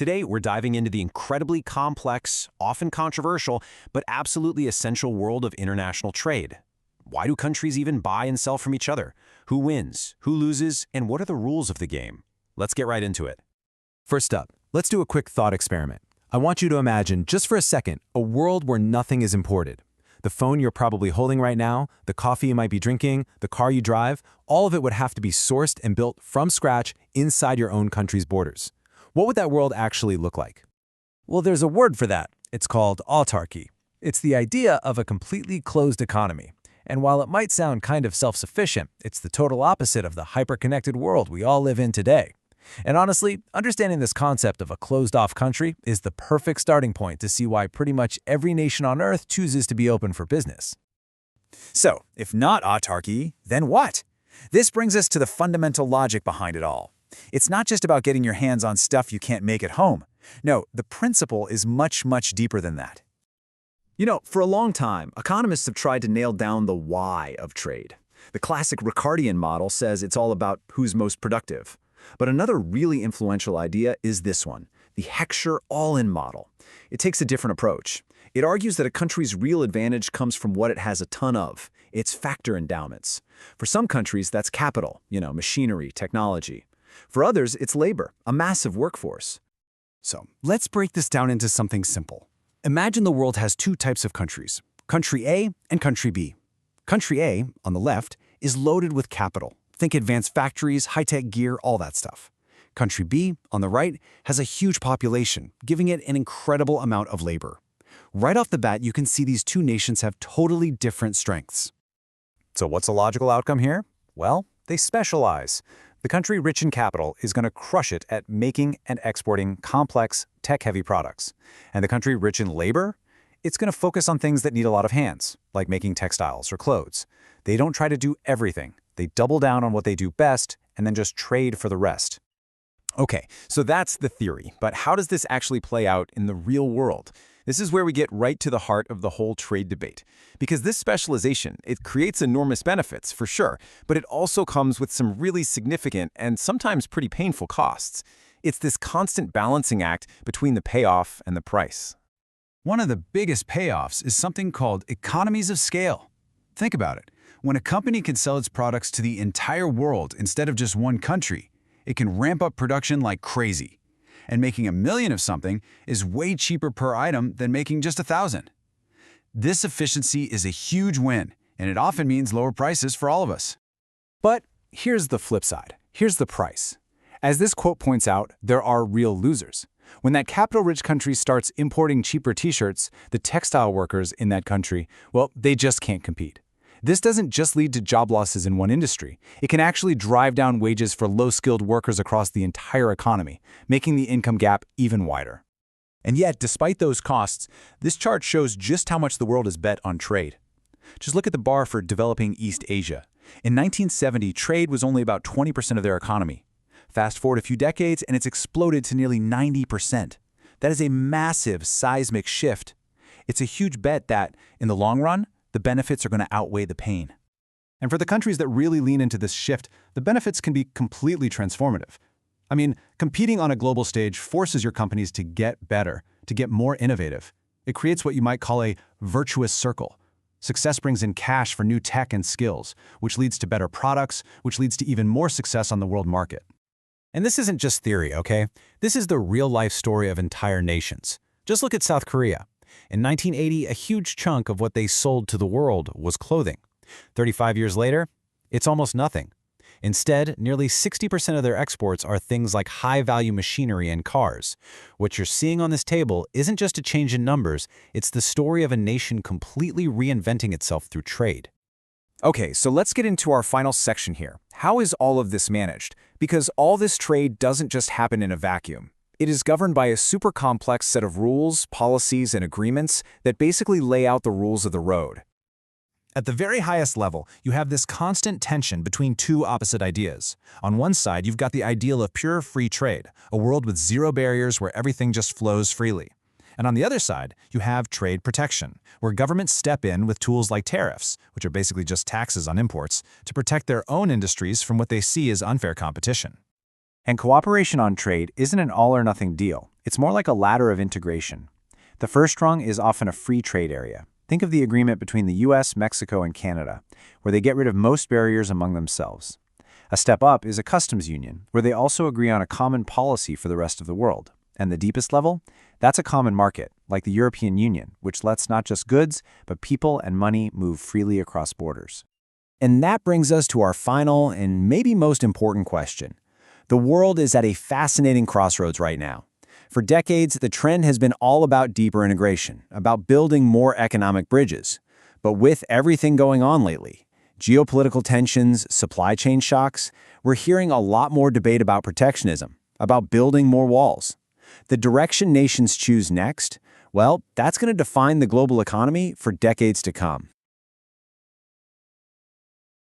Today, we're diving into the incredibly complex, often controversial, but absolutely essential world of international trade. Why do countries even buy and sell from each other? Who wins? Who loses? And what are the rules of the game? Let's get right into it. First up, let's do a quick thought experiment. I want you to imagine, just for a second, a world where nothing is imported. The phone you're probably holding right now, the coffee you might be drinking, the car you drive, all of it would have to be sourced and built from scratch inside your own country's borders. What would that world actually look like? Well, there's a word for that. It's called autarky. It's the idea of a completely closed economy. And while it might sound kind of self-sufficient, it's the total opposite of the hyper-connected world we all live in today. And honestly, understanding this concept of a closed-off country is the perfect starting point to see why pretty much every nation on Earth chooses to be open for business. So, if not autarky, then what? This brings us to the fundamental logic behind it all. It's not just about getting your hands on stuff you can't make at home. No, the principle is much, much deeper than that. For a long time, economists have tried to nail down the why of trade. The classic Ricardian model says it's all about who's most productive. But another really influential idea is this one, the Heckscher Ohlin model. It takes a different approach. It argues that a country's real advantage comes from what it has a ton of, its factor endowments. For some countries, that's capital, machinery, technology. For others, it's labor, a massive workforce. So let's break this down into something simple. Imagine the world has two types of countries, country A and country B. Country A, on the left, is loaded with capital. Think advanced factories, high-tech gear, all that stuff. Country B, on the right, has a huge population, giving it an incredible amount of labor. Right off the bat, you can see these two nations have totally different strengths. So what's the logical outcome here? Well, they specialize. The country rich in capital is going to crush it at making and exporting complex, tech-heavy products. And the country rich in labor? It's going to focus on things that need a lot of hands, like making textiles or clothes. They don't try to do everything. They double down on what they do best and then just trade for the rest. Okay, so that's the theory, but how does this actually play out in the real world? This is where we get right to the heart of the whole trade debate. Because this specialization, it creates enormous benefits, for sure, but it also comes with some really significant and sometimes pretty painful costs. It's this constant balancing act between the payoff and the price. One of the biggest payoffs is something called economies of scale. Think about it. When a company can sell its products to the entire world instead of just one country, it can ramp up production like crazy. And making 1,000,000 of something is way cheaper per item than making just 1,000. This efficiency is a huge win, and it often means lower prices for all of us. But here's the flip side. Here's the price. As this quote points out, there are real losers. When that capital-rich country starts importing cheaper t-shirts, the textile workers in that country, well, they just can't compete. This doesn't just lead to job losses in one industry. It can actually drive down wages for low-skilled workers across the entire economy, making the income gap even wider. And yet, despite those costs, this chart shows just how much the world is bet on trade. Just look at the bar for developing East Asia. In 1970, trade was only about 20% of their economy. Fast forward a few decades, and it's exploded to nearly 90%. That is a massive seismic shift. It's a huge bet that, in the long run, the benefits are going to outweigh the pain. And for the countries that really lean into this shift, the benefits can be completely transformative. I mean, competing on a global stage forces your companies to get better, to get more innovative. It creates what you might call a virtuous circle. Success brings in cash for new tech and skills, which leads to better products, which leads to even more success on the world market. And this isn't just theory, okay? This is the real-life story of entire nations. Just look at South Korea. In 1980, a huge chunk of what they sold to the world was clothing. 35 years later, it's almost nothing. Instead, nearly 60% of their exports are things like high-value machinery and cars. What you're seeing on this table isn't just a change in numbers, it's the story of a nation completely reinventing itself through trade. Okay, so let's get into our final section here. How is all of this managed? Because all this trade doesn't just happen in a vacuum. It is governed by a super complex set of rules, policies, and agreements that basically lay out the rules of the road. At the very highest level, you have this constant tension between two opposite ideas. On one side, you've got the ideal of pure free trade, a world with zero barriers where everything just flows freely. And on the other side, you have trade protection, where governments step in with tools like tariffs, which are basically just taxes on imports, to protect their own industries from what they see as unfair competition. And cooperation on trade isn't an all-or-nothing deal. It's more like a ladder of integration. The first rung is often a free trade area. Think of the agreement between the US, Mexico, and Canada, where they get rid of most barriers among themselves. A step up is a customs union, where they also agree on a common policy for the rest of the world. And the deepest level? That's a common market, like the European Union, which lets not just goods, but people and money move freely across borders. And that brings us to our final and maybe most important question. The world is at a fascinating crossroads right now. For decades, the trend has been all about deeper integration, about building more economic bridges. But with everything going on lately, geopolitical tensions, supply chain shocks, we're hearing a lot more debate about protectionism, about building more walls. The direction nations choose next, well, that's going to define the global economy for decades to come.